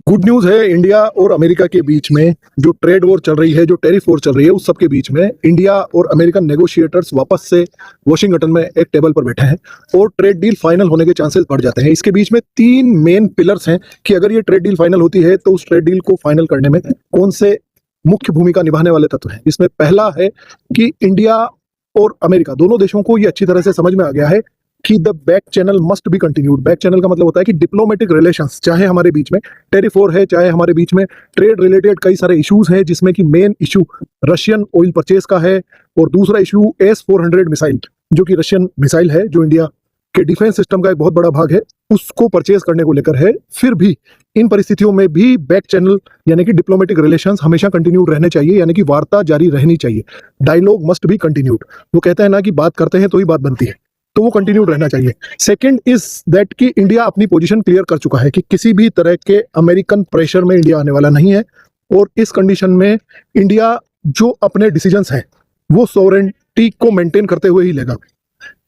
Good news है India और America के बीच में जो ट्रेड वॉर चल रही है, जो टैरिफ वॉर चल रही है, उस सब के बीच में इंडिया और अमेरिकन नेगोशिएटर्स वापस से वॉशिंगटन में एक टेबल पर बैठे हैं और ट्रेड डील फाइनल होने के चांसेस बढ़ जाते हैं। इसके बीच में 3 मेन पिलर्स हैं कि अगर ये ट्रेड डील फाइनल होती है तो उस ट्रेड डील को फाइनल करने में कौन से मुख्य भूमिका निभाने वाले तत्व हैं। इसमें पहला है कि इंडिया और अमेरिका दोनों देशों को ये अच्छी तरह से समझ में आ गया है कि the back channel must be continued. Back channel का मतलब होता है कि डिप्लोमेटिक रिलेशंस, चाहे हमारे बीच में टेरिफ वॉर है, चाहे हमारे बीच में ट्रेड रिलेटेड कई सारे इश्यूज हैं, जिसमें कि main issue Russian oil purchase का है और दूसरा इशू S-400 मिसाइल, जो कि रशियन मिसाइल है, जो इंडिया के डिफेंस सिस्टम का एक बहुत बड़ा भाग है, उसको परचेज करने को लेकर है। फिर भी इन परिस्थितियों में भी बैक चैनल यानी कि डिप्लोमेटिक रिलेशंस हमेशा कंटिन्यूड रहने चाहिए, यानी कि वार्ता जारी रहनी चाहिए। Dialogue must be continued. वो कहते हैं ना कि बात करते हैं तो ही बात बनती है, तो वो कंटिन्यूड रहना चाहिए। सेकंड इज दैट कि इंडिया अपनी पोजीशन क्लियर कर चुका है कि किसी भी तरह के अमेरिकन प्रेशर में इंडिया आने वाला नहीं है और इस कंडीशन में इंडिया जो अपने डिसीजंस हैं वो सॉवरेनिटी को मेंटेन करते हुए ही लेगा,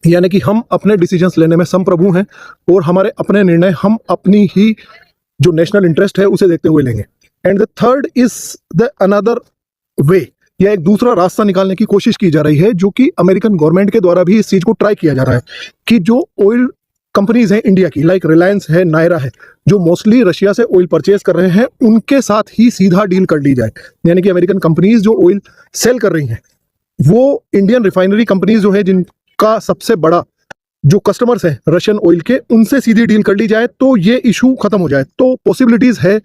यानी कि हम अपने डिसीजंस लेने में संप्रभु हैं और हमारे अपने निर्णय हम अपनी ही जो नेशनल इंटरेस्ट है उसे देखते हुए लेंगे। And the third is the another way, या एक दूसरा रास्ता निकालने की कोशिश की जा रही है, जो कि अमेरिकन गवर्नमेंट के द्वारा भी इस चीज को ट्राई किया जा रहा है कि जो ऑयल कंपनीज हैं इंडिया की, लाइक रिलायंस है, नायरा है, जो मोस्टली रशिया से ऑयल परचेज कर रहे हैं, उनके साथ ही सीधा डील कर ली जाए। यानी कि अमेरिकन कंपनीज जो ऑयल सेल कर रही हैं वो इंडियन रिफाइनरी कंपनीज जो है, जिनका सबसे बड़ा जो कस्टमर्स हैं रशियन ऑयल के, उनसे सीधी डील कर ली जाए तो ये इशू खत्म हो जाए। तो पॉसिबिलिटीज है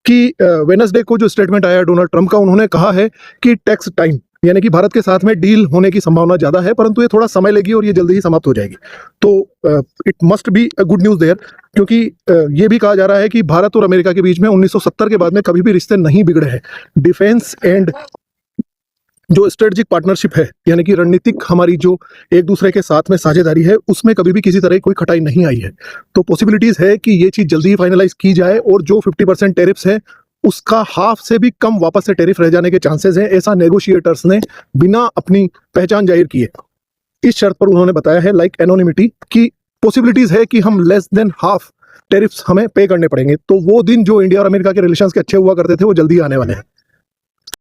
कि वेडनेसडे को जो स्टेटमेंट आया डोनाल्ड ट्रंप का, उन्होंने कहा है कि टैक्स टाइम, यानी कि भारत के साथ में डील होने की संभावना ज्यादा है, परंतु ये थोड़ा समय लेगी और ये जल्दी ही समाप्त हो जाएगी। तो it must be a good news there, क्योंकि ये भी कहा जा रहा है कि भारत और अमेरिका के बीच में 1970 के बाद में कभी भी रिश्ते नहीं बिगड़े हैं। डिफेंस एंड जो स्ट्रेटेजिक पार्टनरशिप है, यानी कि रणनीतिक हमारी जो एक दूसरे के साथ में साझेदारी है, उसमें कभी भी किसी तरह की कोई खटाई नहीं आई है। तो पॉसिबिलिटीज है कि ये चीज जल्दी ही फाइनलाइज की जाए और जो 50% टेरिफ्स है उसका हाफ से भी कम वापस से टेरिफ रह जाने के चांसेस हैं। ऐसा नेगोशिएटर्स ने बिना अपनी पहचान जाहिर किए इस शर्त पर उन्होंने बताया है, लाइक एनोनिमिटी, की पॉसिबिलिटीज है कि हम लेस देन हाफ टेरिफ्स हमें पे करने पड़ेंगे। तो वो दिन जो इंडिया और अमेरिका के रिलेशंस के अच्छे हुआ करते थे वो जल्दी आने वाले हैं।